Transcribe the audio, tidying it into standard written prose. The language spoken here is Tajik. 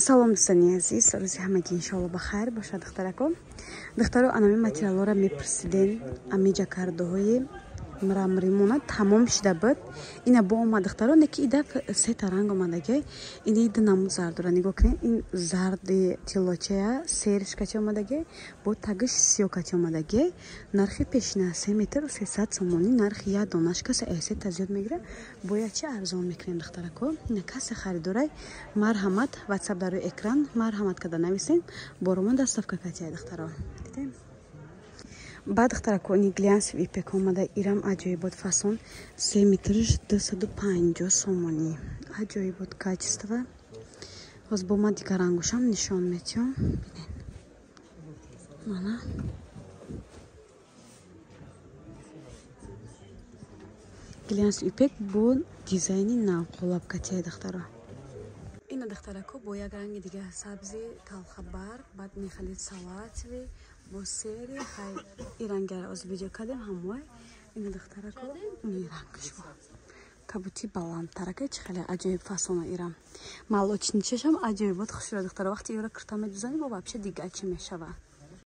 салом дӯстони азиз, рӯзи ҳамагӣ иншоалло ба хайр бошад. духтаро анами материалора мепурсиден, ами ҷакардоҳои мрамримона тамом шуда буд. Ина бо омад духтаро, неки ида сета ранг омадаге. Ини ида намуд зардора. Нигоҳ кунед, ин зарди тилочая, серишкача омадаге, бо тагиш сиёкача омадаге. Нархи пешина 3 метр 300 сомонӣ, нархи я донашка сета зиёд мегира. Боячи арзон мекунем духтарако. Ина касе харидорай марҳамат, WhatsApp дар экран марҳамат када нависен. Борома доставка катя духтаро. Дидем? Баъд духтарако ини глянс випек омада ирам аҷоибот фасон 3 метр 250 сомонӣ. Аҷоибот качество. Боз бо ма дигар ангушам нишон метиём. Бинен. Мана. Глянс випек бо дизайни навқулаб катя духтаро. Ина духтарако бо як ранги дига сабзи талхабар, баъд мехалид салатви бо сери хай ирангар оз видео кадем ҳамвай. Ина духтарако ини рангш бо кабути баланд тарака чи хеле аҷоиб фасона ирам. Малочничашам аҷоибот хушро духтаро. Вақти ёра кирта медузани бо вообще дига чи мешава.